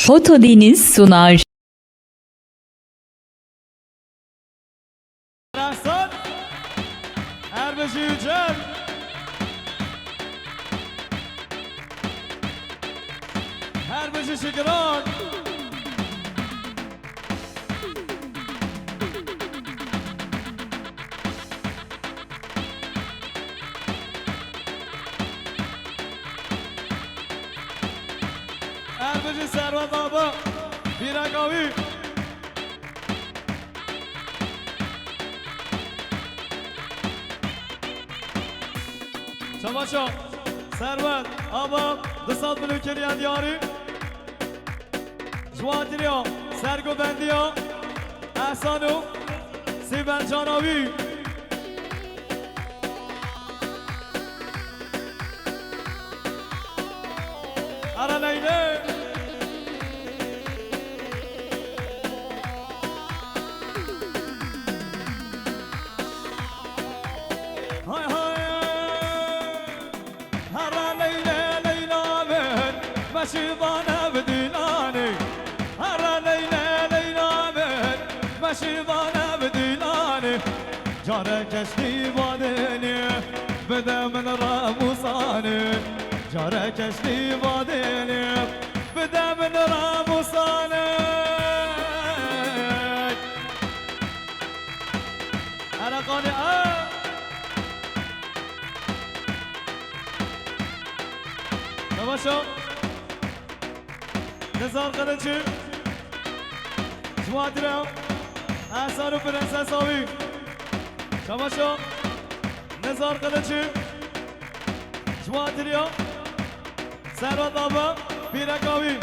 Foto Deniz sunar. Rahsan Erbeşi Yücel Erbeşi Şekiran Erbeşi Servet abi Birakavi Çamaşo, Servet, Abam, Dısat Mülükeriyen Diyari Juatiriyo, Sergo Bendiyo Ehsanu, Siben Canavi Araneyle Hay hay مشيبانا بديلاني هرا ليلى ليلى من مشيبانا بديلاني جارك اشتي بادني بدا من راموساني جارك اشتي بادني بدا من راموساني انا قاني تماشا نزار قلنچی جوادرم احسان و پرنسس آوی شماشا نزار قلنچی جوادریا سرات آبا بیرک آوی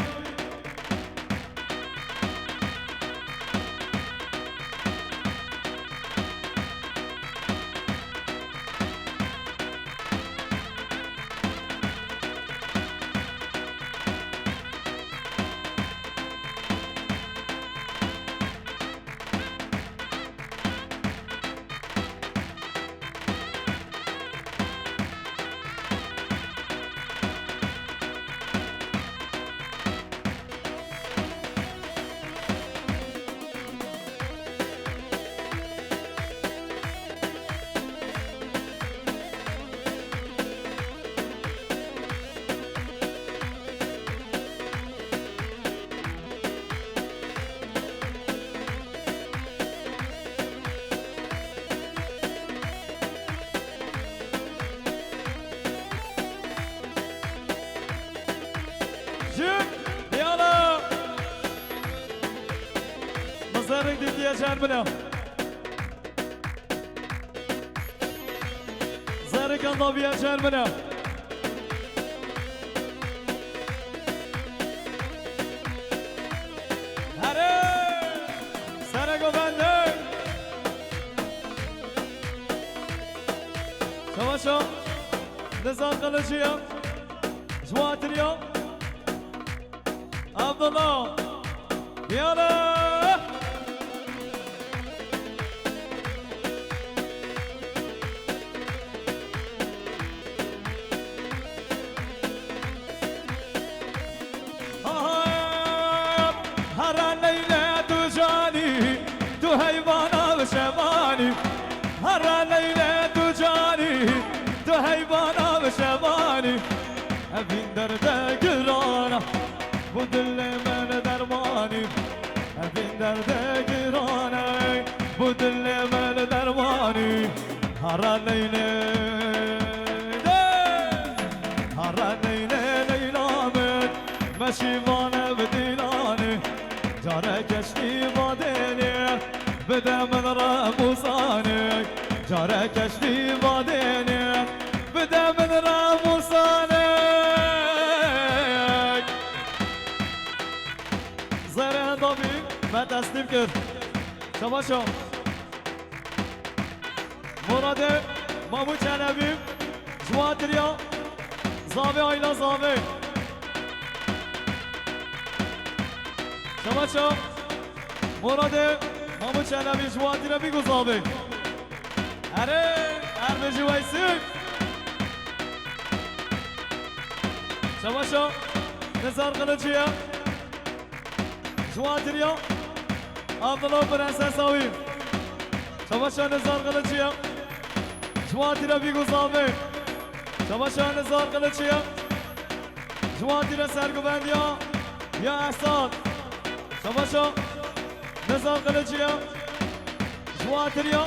مزارك دي يا شاربنا زارك الله يا شاربنا هري سرقو بندي شواشو نزار قلشيا جواتريا عبد الله يلا هيبانا وشباني هرا ليلة تجاني تو هيبانا وشباني أبين دردك رانا بدل من درماني أبين دردك رانا بدل من درماني هرا ليلة هرا ليلة ليلة من مشيبانا بديلاني جارك اشتي باديني بدا من راموسانك جارك اشتي باديني بدا من راموسانك زره دابي ما تسليم كر شباشو مراد مامو چلبي جوادريا زاوي آيلا زاوي شباشو مراد مامو چلبی جوادی را بگذابه اره اربجی ویسک شباشو نزار قلنچیه جواتریا عبدالله پرنسس آوی شباشا نزار قلچیا جواتریا بیگوزاوی شباشا نزار قلچیا جواتریا سرگوبندیا یا احسان شباشا نزار قلچیا جواتریا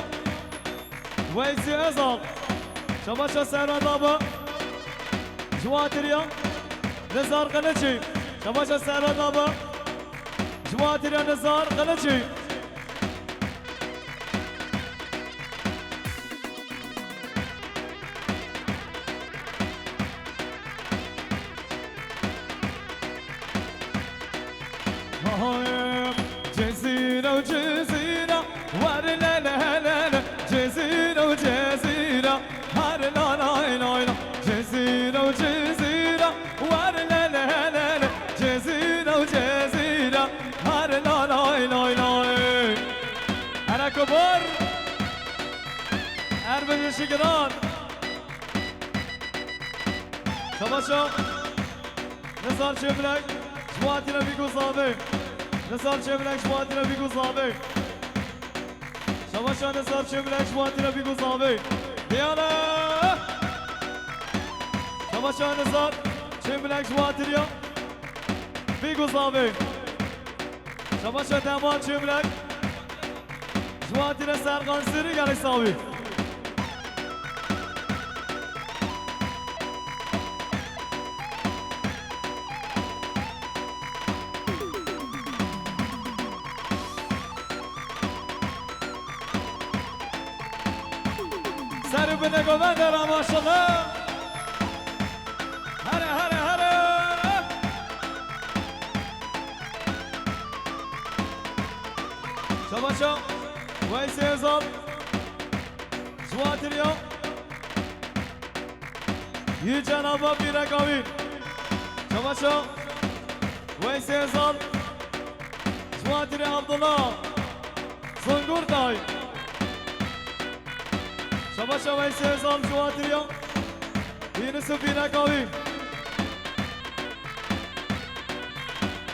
ویسی ازال شباشا سرادابا جواتریا نزار قلچی شباشا سرادابا جواتریا نزار قلچی جزيرة وجزيرة ورنا لا لا لا جزيرة وجزيرة هرنا لا لا لا جزيرة وجزيرة ورنا لا لا لا جزيرة وجزيرة هرنا لا لا لا أنا كبر أربع شكران شباشا نزار شبلك جواتنا بيكو صابي نزار شبلك جواتنا بيكو صابي شباشا نزار شبلك جواتنا بيكو صابي ديانا شباشا نزار شبلك جواتنا بيكو صابي شباشا دمان شبلك جواتنا سرقان سري قالي صابي سر به نگاه من دارم عاشقه هره هره هره شباشا ویسی ازال جواتریا یه جنابا بیرکاوی شباشا ویسی ازال جواتریا عبدالله زنگور دای شباشا ویسی ازال جواتریا یونسو بیرکاوی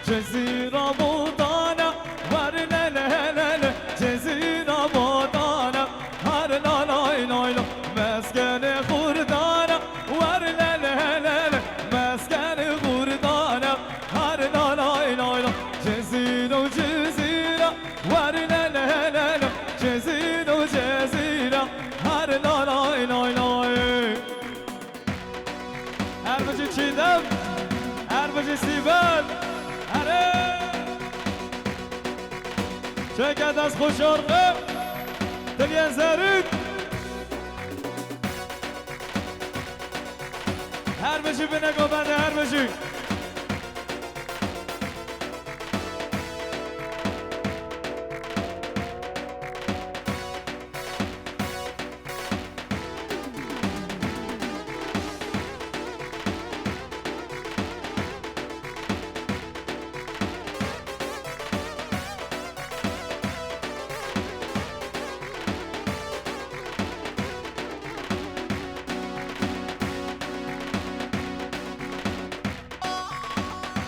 جزیره بودانه ورنه لهلله جزیره بودانه هر لالای لایلا مسکن خوردانه ورنه لهلله مسکن خوردانه هر لالای لایلا جزیره و جزیره ورنه لهلله جزیره و جزیره هر لالای لایلای هر بجی چیدم هر بجی سیبل هره چکت از خوشارقه دلین زرید هر بجی به نگاه بنده هر بجی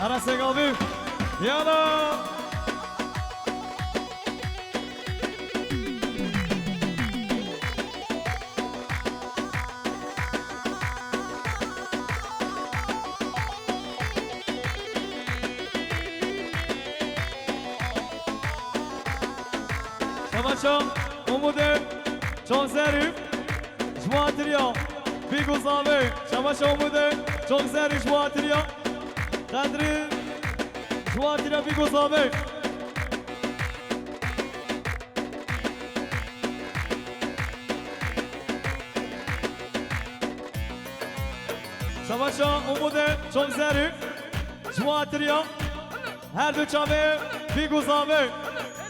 Arasek abi yana Şabaşa Umude çok zarif Jwatiriya Biguzave Şabaşa Umude çok zarif Jwatiriya قدری جواتی را بیگذابه شباشا اومده çok zarif جواتی her dü çave بیگذابه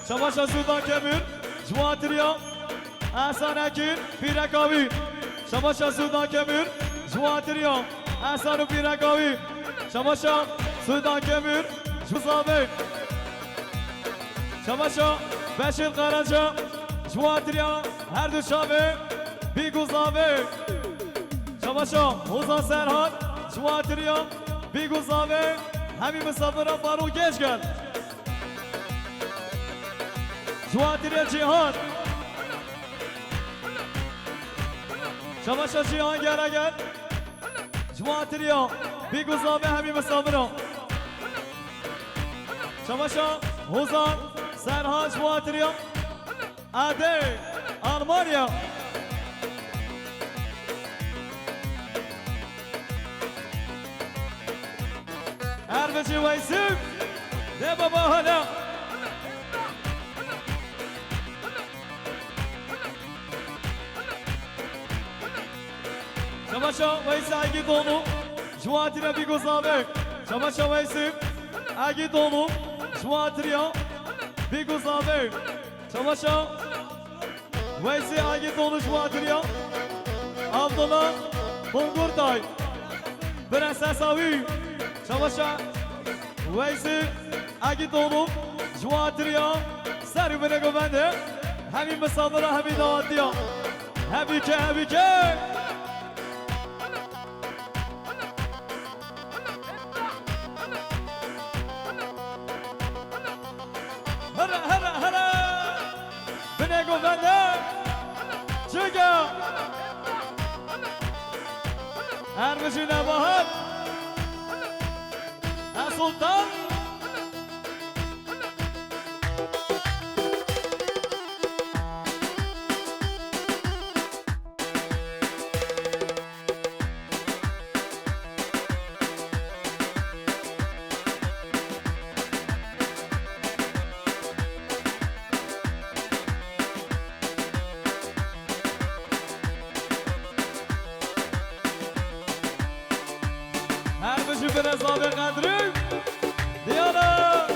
شباشا سودان کبیر جواتی احسان اکین پیرکاوی شباشا سودان کبیر جواتی احسان و پیرکاوی شباشا سودان کبیر جوزابه شباشا بشیر قرنجا جواتریا هر دو شابه بیگوزابه شباشا حوزان سرحان جواتریا بیگوزابه همین مسافران بارو گش کرد جواتر جهان شماشا جهان گرگن جواتریا بیگوزامه همی مسامرا شماشا حوزان سرها جواتریا عده آلمانیا اربجی ویسیم ده بابا حالا شماشا ویسی اگی دونو جواتریا بیگوزامه شماشا ویسیم اگی دونو جواتریا بیگوزامه شماشا ویسی اگی دونو جواتریا Abdullah Bongurtay Prensesavi Şavaşa Veysi Agitolu Juatriya Serübüne güvende Hemi mesallara hemi dağıtıyor Hebike hebike Hara hara hara Bine güvende Çıkıyor Erbişine bahar Sultan Erbişi biraz abi kadri Diana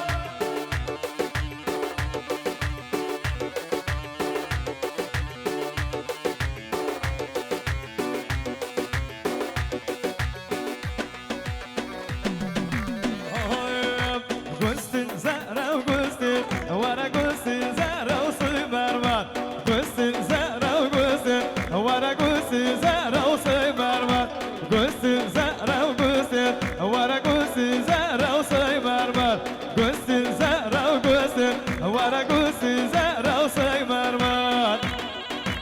Gustin zara gustin Vara gustin zara usuy mervan Gustin zara gustin Vara gustin zara usuy mervan Gustin zara gustin Vara gustin zara usuy mervan Gustin zara gustin Vara gustin zara usuy mervan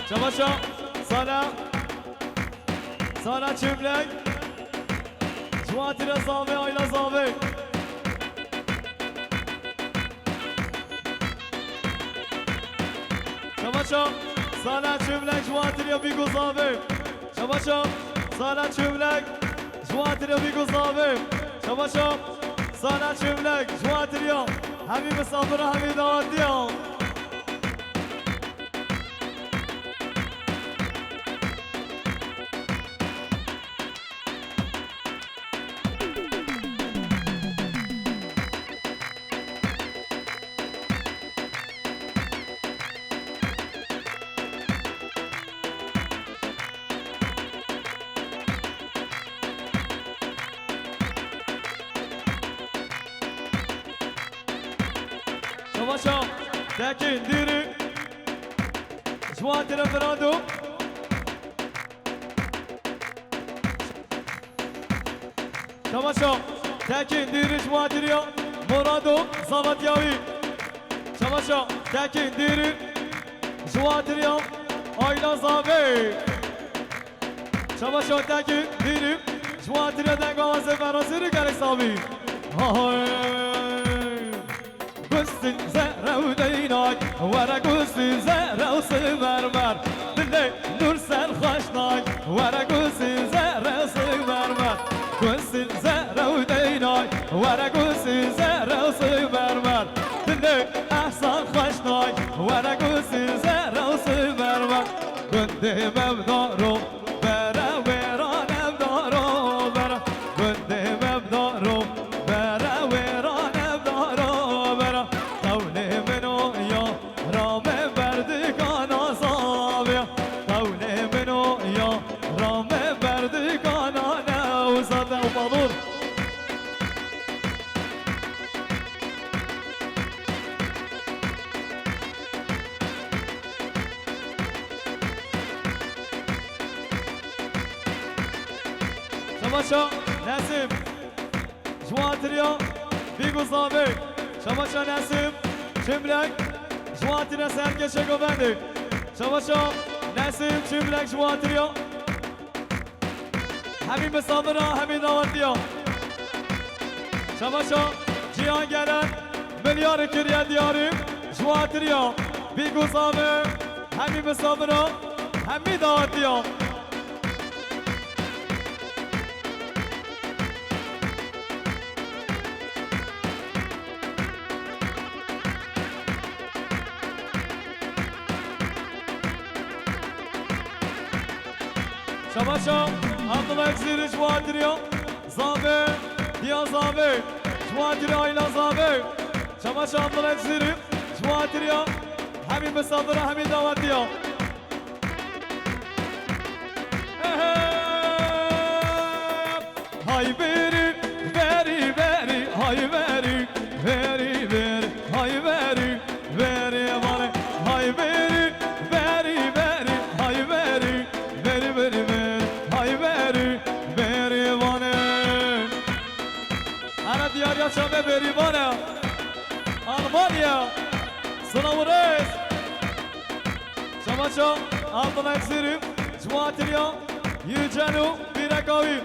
Çamaşa sana çimlek Cuatire zave ayla zave Çamaşa sana çimlek Cuatire biguzave Çamaşa sana çimlek Cuatire biguzave Çamaşa sana çimlek Cuatire hemi misafira hemi dağıtıyor Şamaşa tekin diri Cuatire Fernando Şamaşa tekin diri Cuatire Morado Zavatyavi Şamaşa tekin diri Cuatire Ayla Zavi Şamaşa tekin diri Cuatire Dengavazı Ferasiri Gereksavi Gustin zara udeynay Vara gustin zara usuy mermer Dille nur ser hoşnay Vara gustin zara usuy mermer Gustin zara udeynay Vara gustin zara usuy mermer Dille ahsan hoşnay Vara gustin zara usuy mermer Gündem evdaro Bera veran evdaro Bera Gündem evdaro Bera veran evdaro Bera Kavli minu ya Rame verdi kana sabiya Kavli minu ya Rame verdi kana ne Uzade umalur Şamaşa Nesim Cuatiriya Biguzami Şamaşa Nesim Çimlek جواتنا سرکشه گوبندی شباشا نسیم چیملک جواتریا همین مسابرا همین دعوتیا شباشا جیان گرن ملیار کریه دیاریم جواتریا بیگوزامه همین مسابرا همین دعوتیا شباشا Abdullah Eksiri جواتریا زابه دیا زابه جواتریا ایلا زابه شباشا Abdullah Eksiri جواتریا همین مسابره همین دعوتیا های بری بری بری های بری بری بری های بری بری باره های بری بری بری های بری بری بری بری های بری بری باره انا دیاریا شبه بری باره آلمانیا سلام رئیس شباشا Abdullah Eksiri جواتریا yücenu birekavi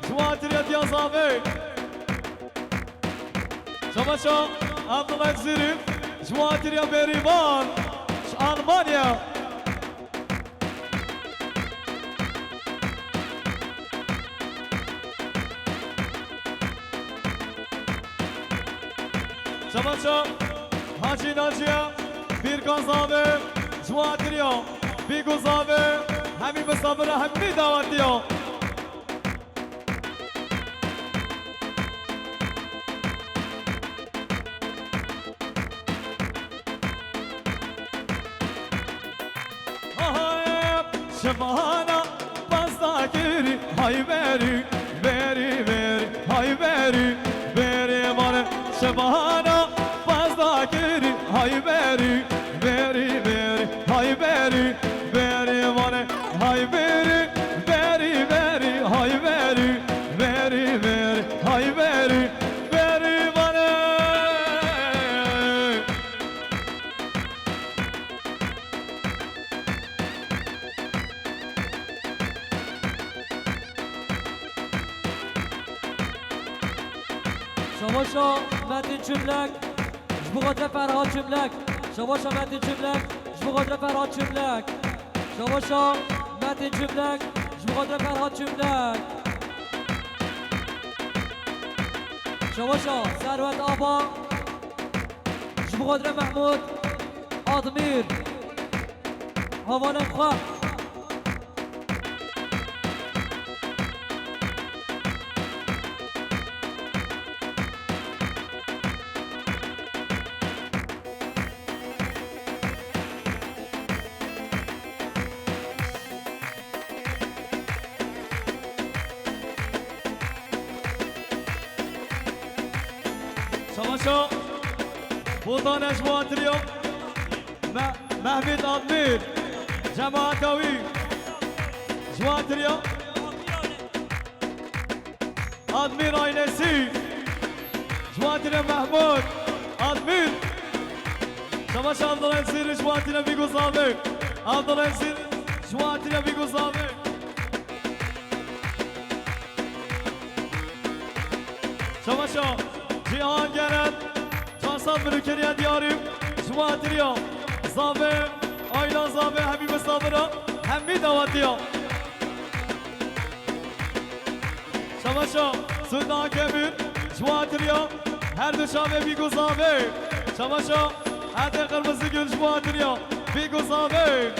جواتریا دیا زابه شباشا Abdullah Eksiri جواتریا بریبان آلمانیا شباشا حاجی ناجیا بیرکان زابه جواتریا بیگو زابه همین مسابره همین دعوتیا شبانا بستا گیری های بری بری بری های بری بری باره شبانا بستا گیری های بری بری بری های بری بری باره های بری بری بری های بری بری بری های بری بری باره شباشا متین چملک جبقادر فرهاد چملک شباشا متین چملک جبقادر فرهاد چملک شباشا متین چملک جبقادر فرهاد چملک شباشا ثروت آبا جبقادر محمود آدمیر هوانم خواه شباشا بوطان جواتریا محمد آدمیر جماعتاوی جواتریا آدمیر آینسی جواتریا محمود آدمیر شباشا Abdullah Eksiri جواتریا بیگو زابه Abdullah Eksiri جواتریا بیگو زابه شباشا جیهان گرد جانسان بروکریه دیاریم جواتریا زابه آیلا زابه همین مسابره همین دعوتیا شباشا سلطان کبیر جواتریا هر دو شابه بیگو زابه شباشا عده قرمزی گل جواتریا بیگو زابه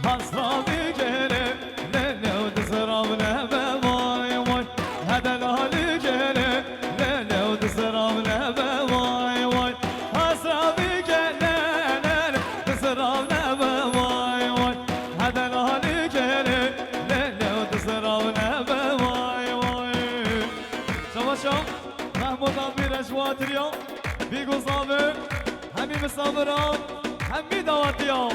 حسرامي جيلي ليلي وتسرابنا بواي واي هذا الهالي جيلي ليلي وتسرابنا بواي واي حسرامي جيلي ليلي تسرابنا بواي واي هذا الهالي جيلي ليلي وتسرابنا بواي واي شباشا محمود عبير جواتريا بيقو صابر همي مسابرة همي دواتيا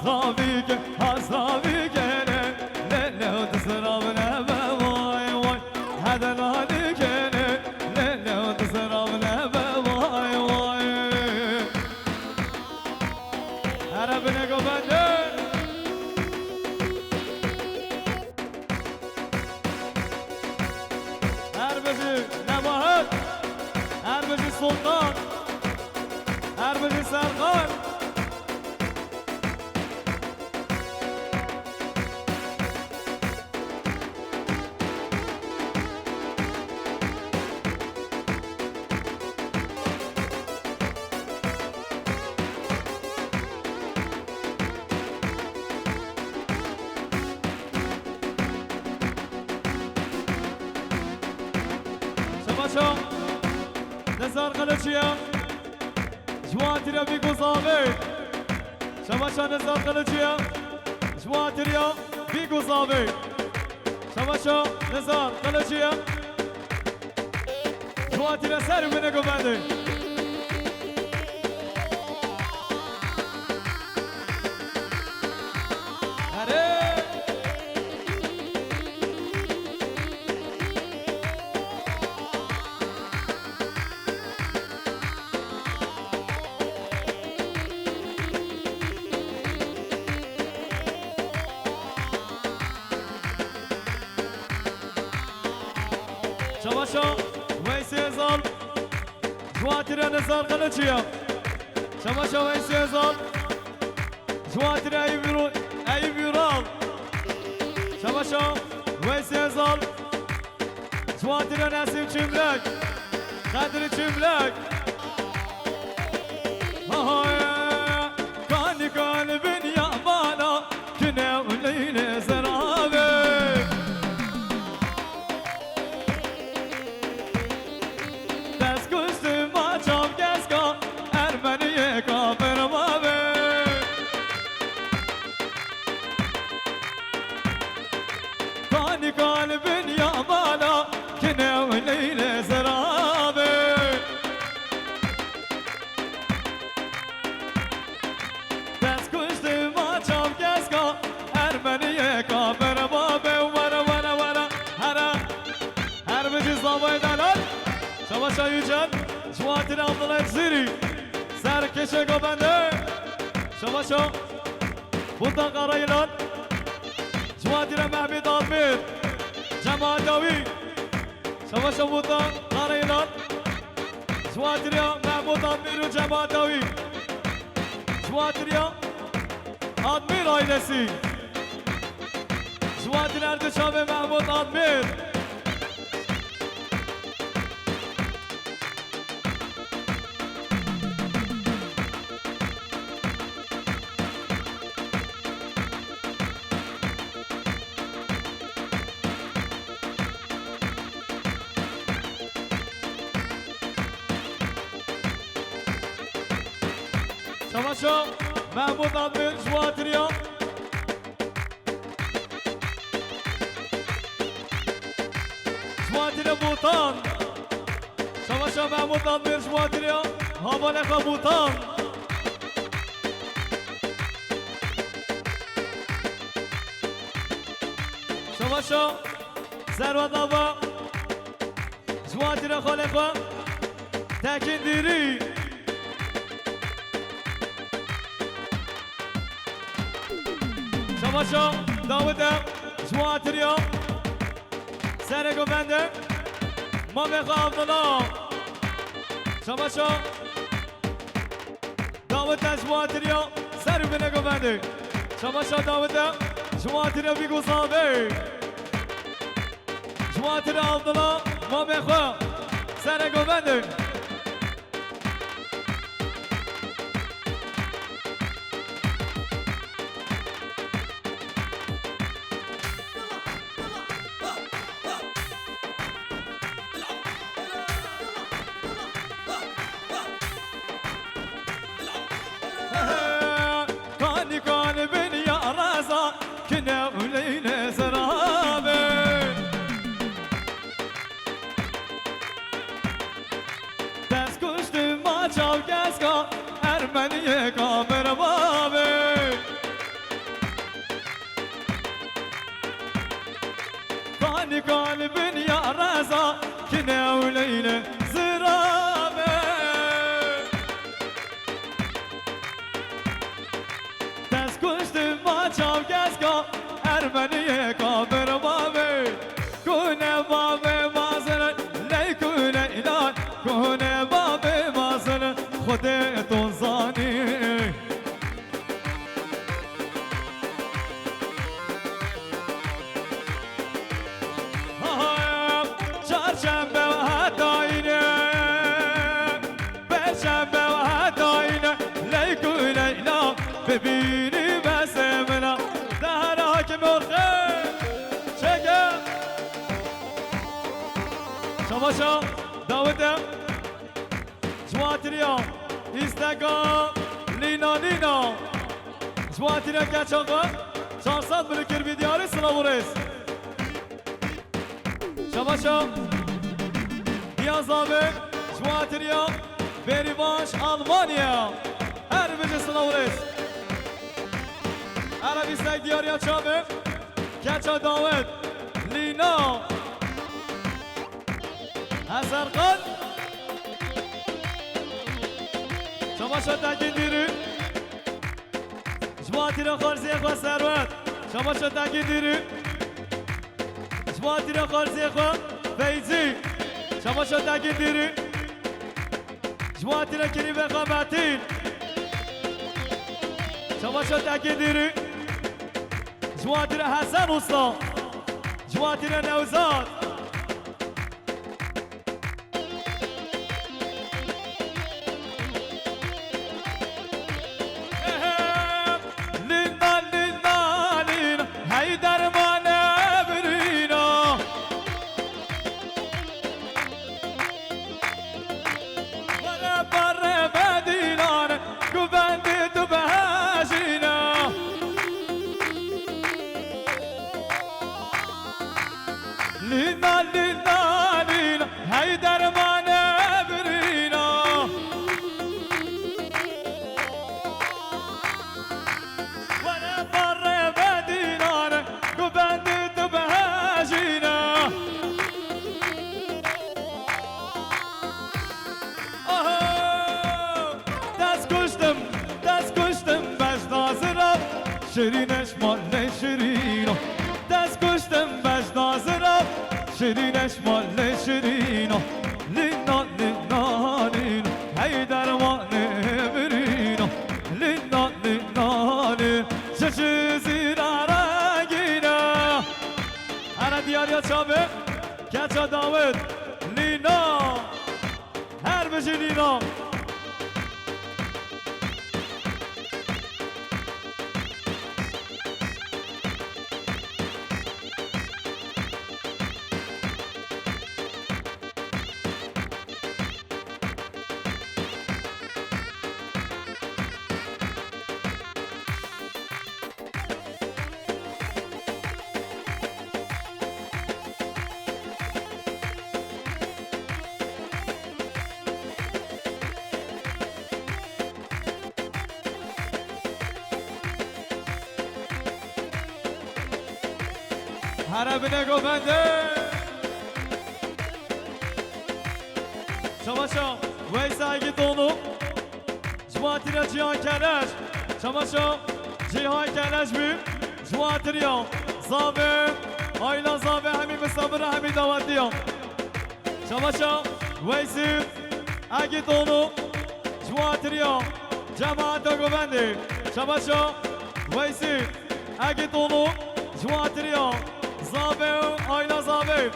حسرابي كان للو تسرب نبا واي واي هذا نادي كان للو تسرب نبا واي واي عربنا قبل هربجي نباهت هربجي سلطان هربجي سرخان شو نزار قلچیا جواتریا بیگو زابه شماشا نزار قلچیا جواتریا بیگو زابه شماشا نزار قلچیا جواتریا سر بنگو بنده شماشا ويسي زال جواتريا نزار قلچيا شماشا ويسي زال جواتريا اي بيرال شماشا ويسي زال جواتريا نسيم چملك قدر چملك كاني قلب يا بالا كنا وليل زرابي قلب يا بالا كنا وليل زرابي بس كشت ما شاف جسكا ارمنيه كافر بابي ورا ورا ورا هر بجي صابي دلال شواشا يجن جواتر عبد الله الجزيري سركشه قبنده شواشا بوتا قرايلان جواتر محمد عبيد جمال داوي شواشا بوتا قرايلان جواتر محمود عبيد وجمال داوي جواتر عبيد ailesi جواتر اردشام محمود عبيد شماشا محمود عبيد جواتريا جواتريا بوطان شماشا محمود عبيد جواتريا هابالخا بوطان شماشا ثروت آبا جواتريا خالقا تاكين ديري شماشا داوده جواتريا سرگو بنده ما بخواه عبدالله شماشا داوده جواتريا سرگو بنگو بنده شماشا داوده جواتريا بیگو صابه جواتريا عبدالله ما بخواه سرگو بنده كنا وليل زرابي عندي قلب يا رزا كنا وليلة زرابة تسكشت ما شاف جسكا أرمنية كابر بابي كنا بابي مازن لي كنا إلان كنا بابي مازن خدت زاني چهارشنبه و هداینه پنجشنبه و هداینه لیکو لیلا ببینی بس منا دهر حاکم الخیر چگه شماشا داوده جواتریا اینستاگرام لینا جواتریا کچ آقا 400 بلکر ویدیاری سلامورس شماشا Diyaz abi, Şuatriya, Berivanş, Almanya. Her birisine uğrayız. Arabistan diyarıya çabı, Keça davet, Lina, Hasan Khan, Şamaşa Tekin Diri, Şuatriya Kharziye ve Servet, Şamaşa Tekin Diri, Şuatriya Kharziye ve Feyzi, شماشا تاکی دیری جواتی را کری و قابطین شماشا تاکی دیری جواتی را حسن استا جواتی را نوزاد لینا لینا لینا هی درمانه برینا Güvendi tu behajina Lina lina lina Hay dermane birina Vana barre bedinane Güvendi tu behajina شیرینش مال شیرینو دست کشتم بش نازرم شیرینش مال شیرینو لینا لینا لینا هی درمانه برینو لینا لینا لینا چه چیزی رنگینه هر دیاریا چابه کچا داود لینا هر بشی لینا حربine گفنده شماشا ویسایی دونو جواتریا جیان کلش شماشا جیان کلش بیم جواتریا زابه آیلا زابه همین مسافر همین دعوت دیام شماشا ویسی اگی دونو جواتریا جماعت گفنده شماشا ویسی اگی دونو جواتریا زابه آیلا زابه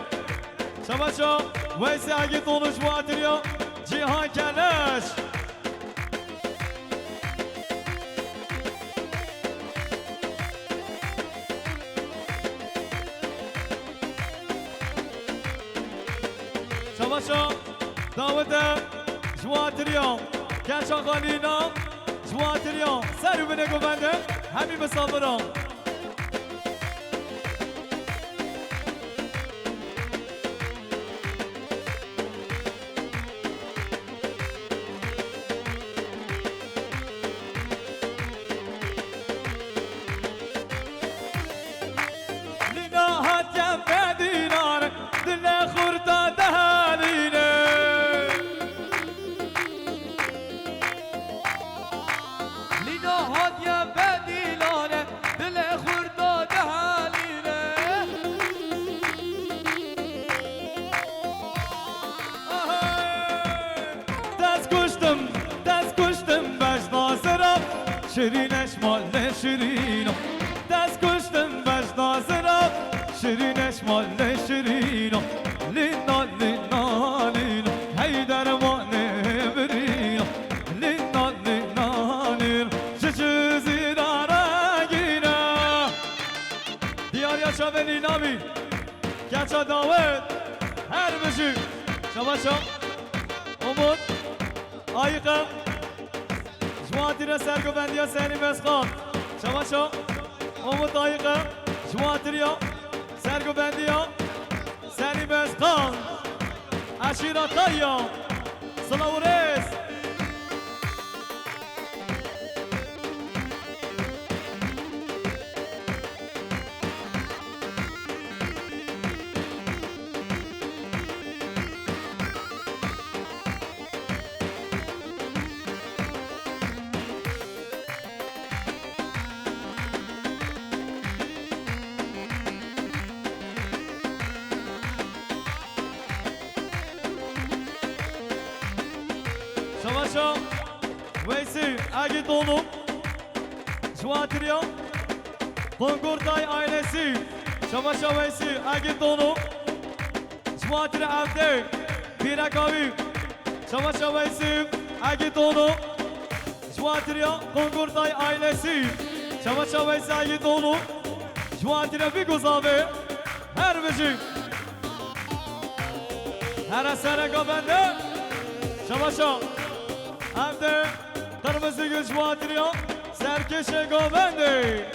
شماشا ویسی اگه دونش واتریا جیهان کلش شماشا داود جواتریا کچا خالینا جواتریا سرو بینه گفنده همین مسافران Medina شیرینش مال شیرینو دست کشتم بش نازرم شیرینش مال شیرینو لینا لینا لینا هی درمانه برینو لینا لینا لینا چه چیزی داره گیره دیار یا شاولی نامی گچا داود هر بشی شباشا امود آیقه جواتیره سرگوبندی سری مسخان شباشا امود آیقه جواتیره سرگوبندی سری مسخان عشیراتایی سلاورس Savaşa Veysi Agitonu Şuatriya Kongurtay ailesi Savaşa Veysi Agitonu Şuatriya Avde Pirakavi Savaşa Veysi Agitonu Şuatriya Kongurtay ailesi Savaşa Veysi Agitonu Şuatriya Biguzavi Her beşik Her esere kabende Savaşa Evde kırmızı güç vatırıyor Serkeşe govendi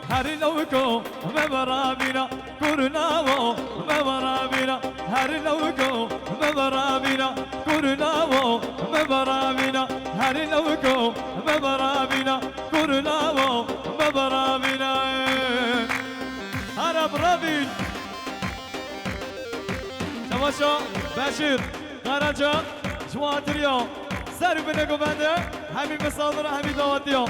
Her lavko me barabina Kurunavo me barabina Her lavko me barabina Kurunavo me barabina Her lavko me barabina Kurunavo me barabina Arab Rabin Savaşa Beşir Karaca Cuatırıyor Serbine Gobende Hemi mesallara hemi davatıyor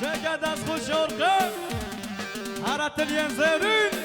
چقدر از خوش ارقه هرات الینزرین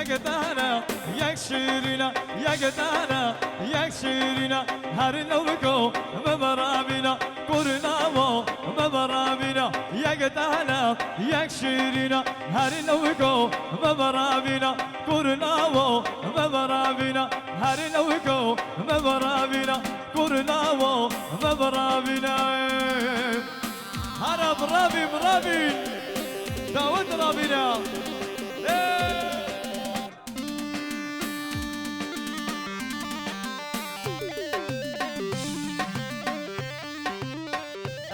یک دانه یک شیرینه یک دانه یک شیرینه هر نوکو مبرابینا کرناو مبرابینا یک دانه یک شیرینه هر نوکو مبرابینا کرناو مبرابینا هر نوکو مبرابینا کرناو مبرابینا هر برابی برابی داود رابینا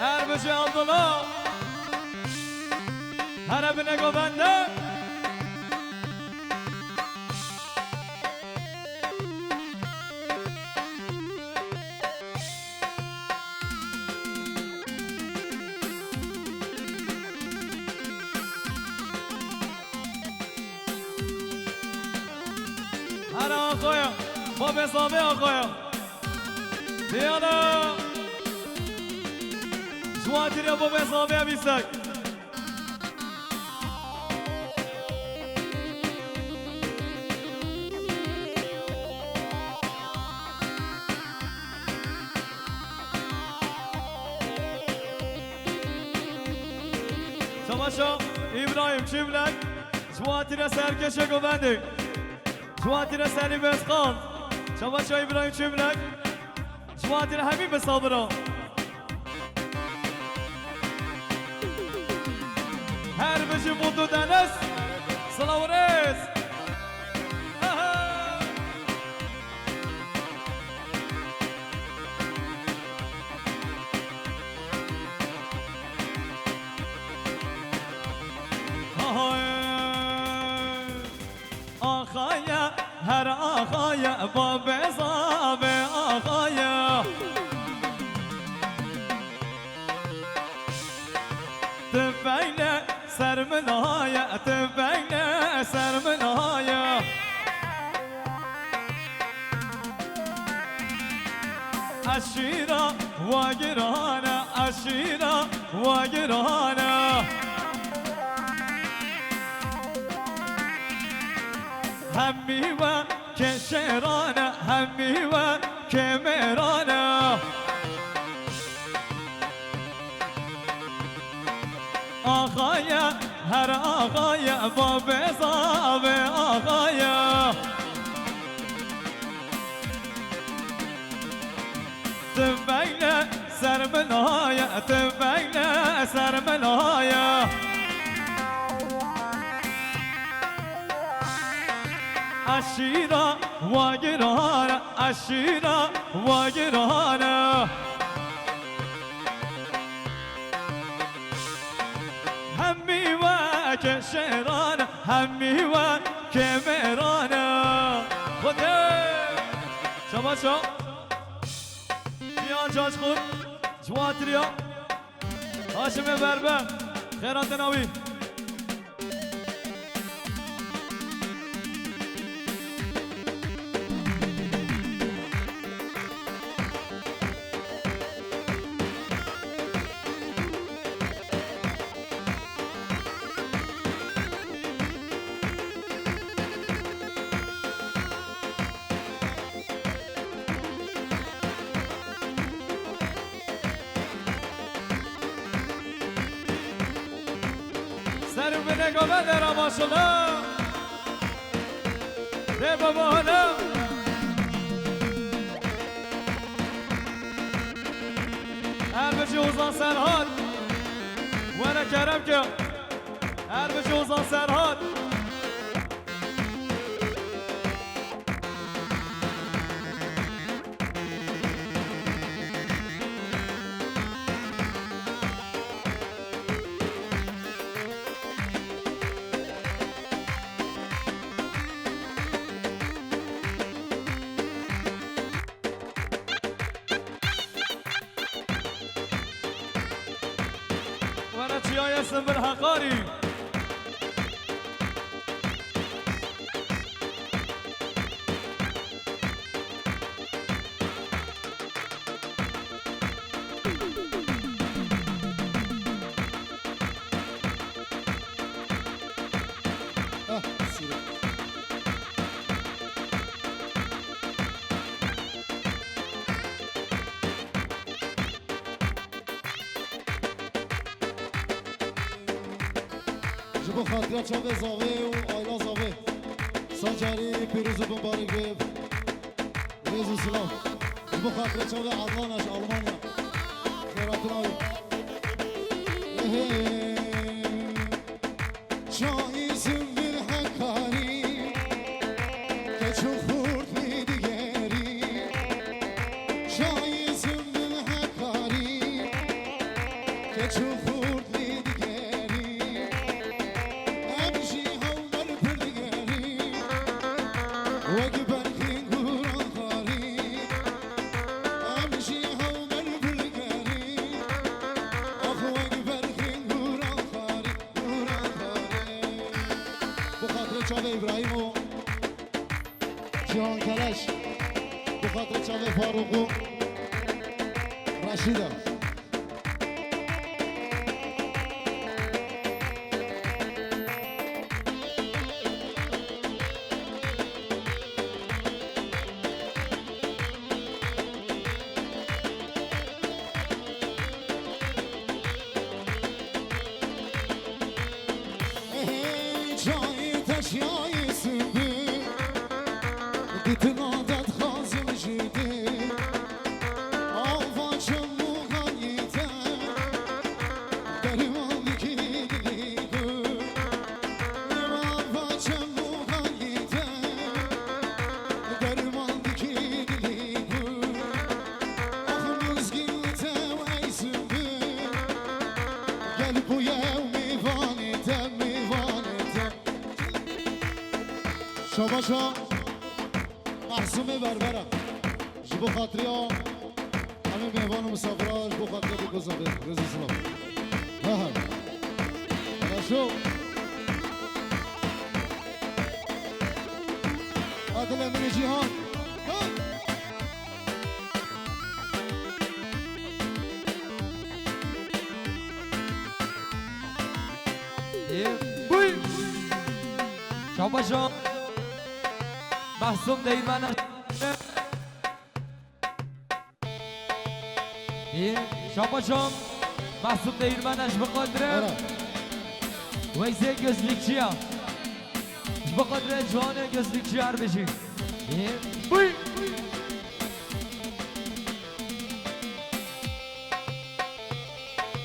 Erbeci Abdullah Harabine Gobende Her ağaya Babesame ağaya Diyana Cuatire bu mesafeye bilsek. Savaşa İbrahim Çimlek Cuatire Serkeşe Govendik جواتر سالي بسخان شباشا إبراهيم شملك جواتر حبيب صابرة هر بشي بودو دانس سلاوريس آخایا هر آخایا با بزاب آخایا تفعیل سرمنایا تفعیل سرمنایا عشیرا واگرانا عشیرا واگرانا همي و كشرانا همي و كمرانا آخايا هر آخايا باب صاب آخايا تفعيل سرمنايا تفعيل سرمنايا عشيرة واجرانا عشيرة واجرانا همي وكشرانا همي وكمرانا خده شباشا بيان جاج خود جواتريا هاشم بربر خيرات ناوي سرم به نگاه بدرم ماشالله ده بابا حالا هر بچه اوزان سرحال وانا کرم که هر بچه اوزان سرحال وانا چیای اسم بالحقاری جبو خاطرات شاوه زاوه و آیلا زاوه ساجری پیروز و مبارک بیب ریز و سلام جبو خاطرات شاوه آلمانش آلمانیا خیراتون آوی جایزم bir hakkari که چون خورد می دیگری جایزم bir hakkari که چون خورد می دیگری امشی هول پرگری وگی برخین گوران خاری امشی هول پرگری آخ وگی برخین گوران خاری bu خاطر چاوه ابراهیم و جهان کلش bu خاطر چاوه فاروق و رشیده جای تشیای سنبه شباشا محسوم بربرم جبو خاطری ها همه مهمان و مسافر ها جبو خاطری ها بگذار رزی سلام ها ها شو عادل امین جیهان بوی شاباشا محسوم دیمن شاباشا محسوم دیمنش بقدره ویزه gözlükçü ya بقدره جوان gözlükçü هر بشی بوی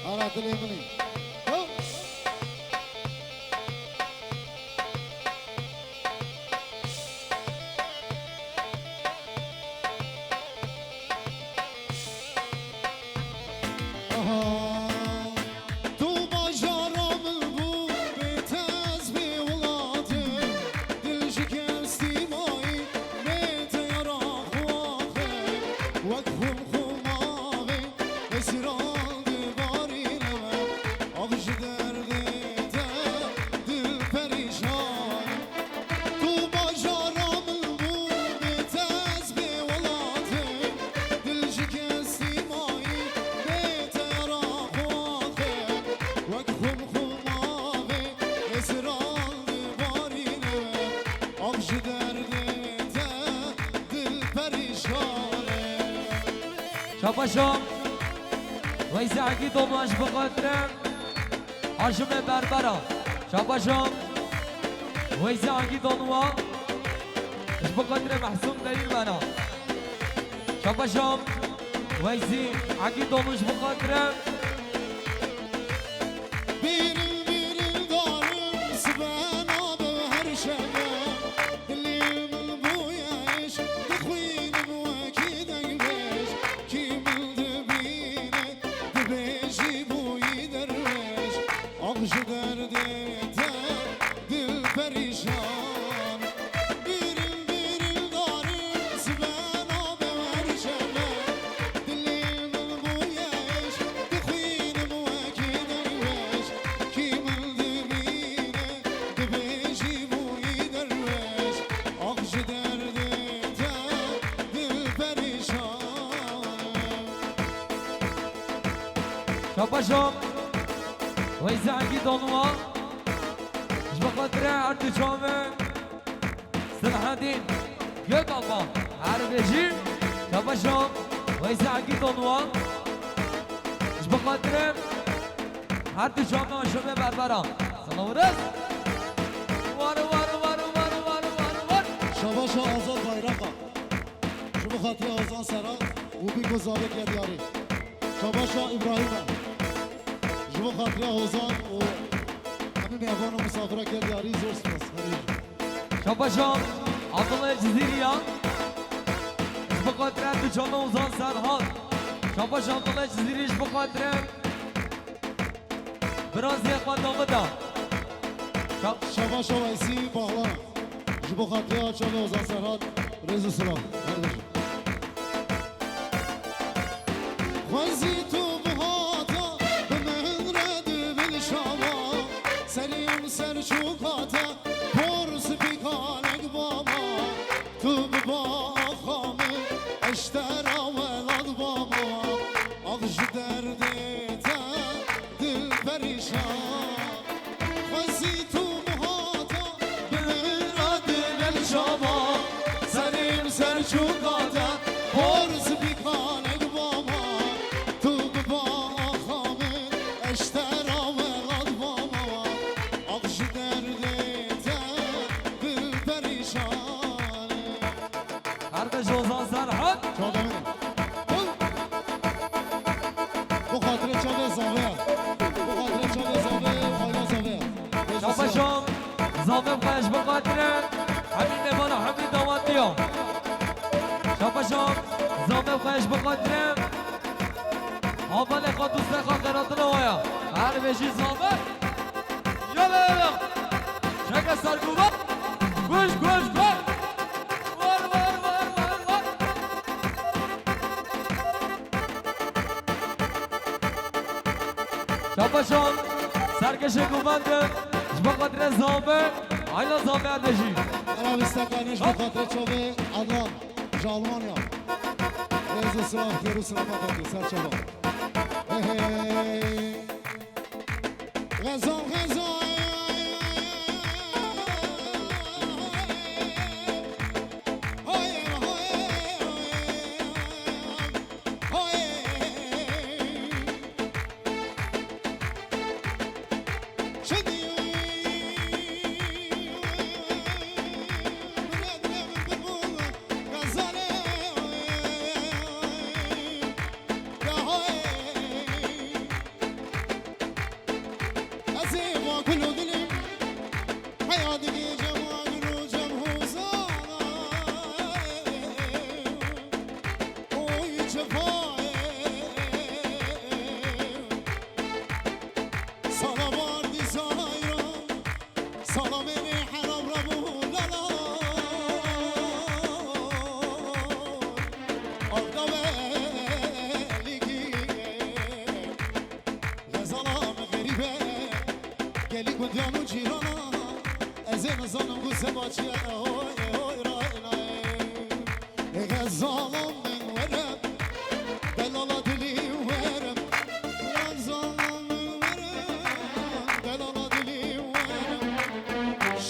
عادل امین شاباشا ویزه اگی دوماش بقدره هاشم بربرا شاباشا ویزه اگی دوماش بقدره محسوم دیر بنا شاباشا ویزه اگی دوماش بقدره شاباشا ویزه اگی دانوا بقدره اردو چامه سلحدین یک آقا هر بجیم شاباشا ویزه اگی دانوا بقدره اردو چامه هاشم بربرا سلام رس وارو وارو وارو وارو وارو وارو وارو شباشا آزاد bayraqa جبو خاطری آزان سرا و بی گزاره که دیاری شباشا ابراهیم جبو خاطری آزان و همه مهمان و مسافره که دیاری زور سپاس شاباشا عبدالله جزیریا بقدره اردو چامه اوزان سرحال شاباشا عبدالله جزیریش بقدره برازی اخوان دامده شباشا ویسی باغلان جبو خاطری آچانه آزان سرحال رزو سلام خوزی تو بهاتا به من رد بل شما سریم سر چوکاتا پرس بیکانک بابا تو ببا خامه اشترا ولاد بابا آغش دردتا دل پریشان خوزی تو بهاتا به من رد بل شما سریم سر چوکاتا پرس بیکانک جوزان سرحد bu خاطر چاله زاویه bu خاطر چاله زاویه و آیا زاویه شاباشام زاویه بخش بخاطره همین مهمانا همین دامادیام شاباشام زاویه بخش بخاطره اول خواهد دوست خاطرات نوایا هر بشی زاویه یالا یالا شکر سرگوبا گوش گوش گوش شاباشان سرکش گوبنده با قدر زامه ایلا زامه اردشی انا بستقانش بخاطر چوبه عدنان جالمانیا رزو سلام خیرو سلامت آتی سر چوبه غزال غزال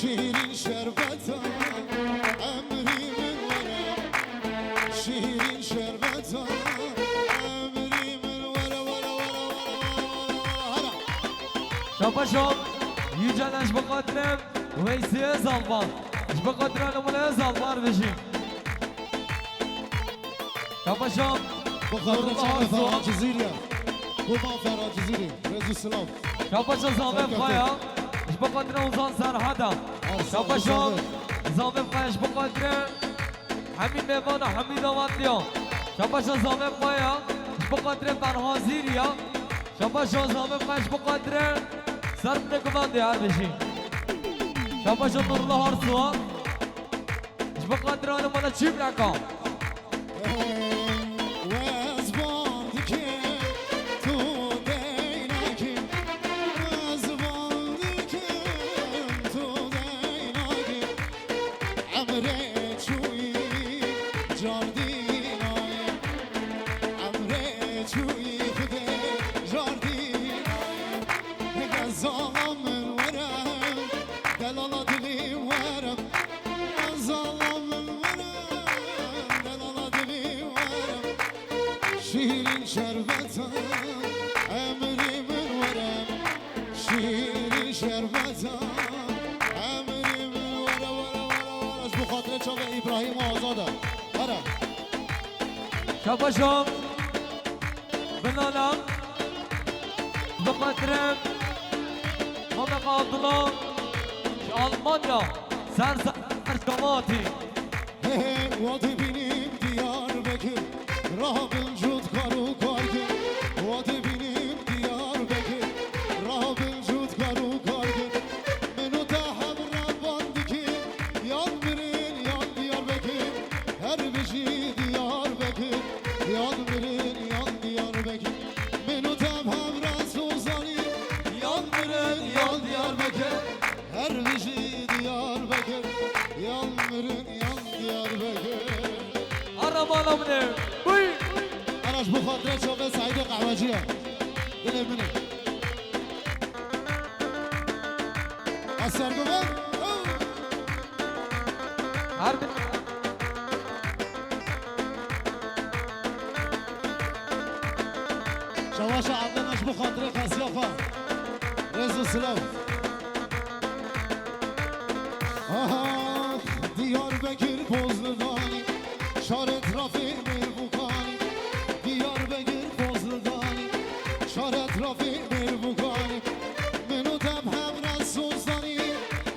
شیرین شربت امری من ورم شیرین شربت امری من ورم شاباشان یوجانش با قدر ویسی زالبان با قدر نمونه زالبان بشیم شاباشان بخاطر چند فراد جزیره بما فراد جزیره رزو سلام شاباشان زامه بخوایا با قدر اوزان سرحدا شاباشان زامه بخوایش با قدر همین میوان و همین دواتیا شاباشان زامه بخوایا با قدر برحاضیریا شاباشان زامه بخوایش با قدر سر بنگوان دیار بشیم شاباشان نور الله هرسوا با قدر آنه مانا چی برکا شیرین شربت امری من ورم شیرین شربت امری من ورم بخاطر چاق ابراهیم آزاده برم شاباشان بنانم بقدرم مملکت عبدالله آلمانیا سر شماتی وادی بینیم دیار بکر راه بنجود کارو کار کن وادی بینیم دیار بکر راه بنجود کارو کار کن منو تا هم رباندی که یاد برین یاد دیار بکر هر بشی دیار بکر یاد برین یاد دیار بکر منو تا هم رسوزانی یاد برین یاد دیار بکر هر بشی دیار بکر یاد برین یاد دیار بکر arabana mı ne? Uy! Araç bu kadar çok ve saydı kahvacıya. Bile bile. Asar güven. Harbi. Şavaşa adlanaş bu kadar kasyafa. Rezu Sılav. Aha, Diyarbakır Bozlu'dani. Şar etrafı Merbukani. Diyarbakır Bozlu'dani. Şar etrafı Merbukani. Menü tem hem Resulzani.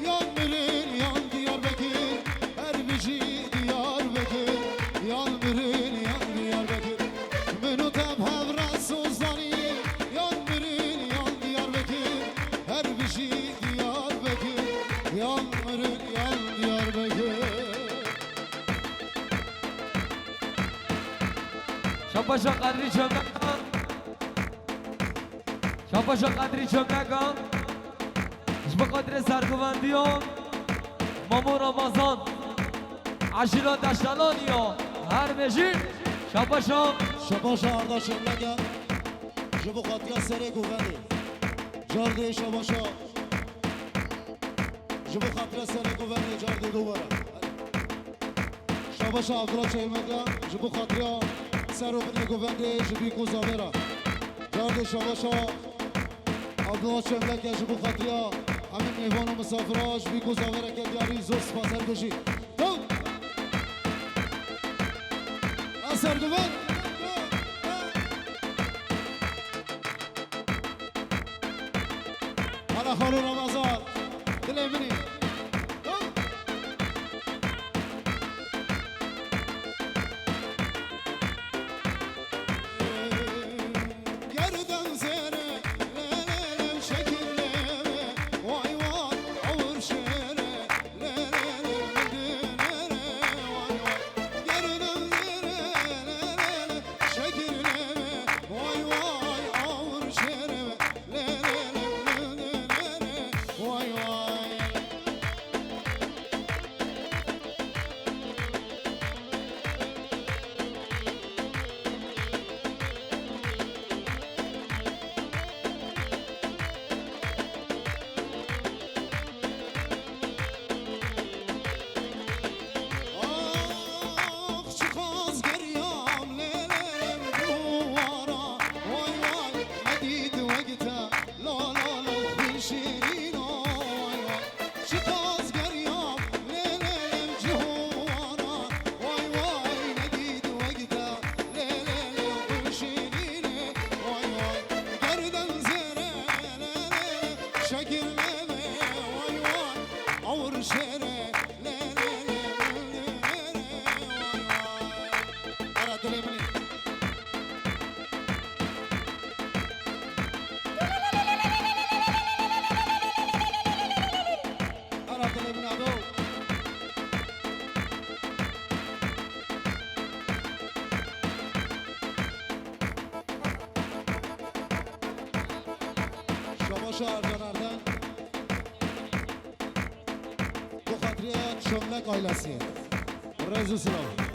Yan birin yan Diyarbakır. Her bici Diyarbakır. Yan birin yan Diyarbakır. Menü tem hem Resulzani. Yan birin yan Diyarbakır. Her bici Diyarbakır. Yan birin yan Diyarbakır. Şabaşa kadri çömlek. شاباشا قدری چملکان جب قدر سرگوندیان مامو رمضان عشیران دشتلانیا هر بجی شاباشا شباشا آردا شملگا جبو خاطیا سره گوونده جارده شباشا جبو خاطیا سره گوونده جارده دوباره شباشا عبدالله شملگا جبو خاطیا سره گوونده جبی کوزاورا جارده شباشا عبدالله شملگا جبو خاطیا همین میوان و مسافراش بی کوزاورا که دیاری زوس بازر بشی اثر گوون على خالو رمضان تلمني شهر جانردن bu xatriye çömlek ailesi. Rezu Sınav.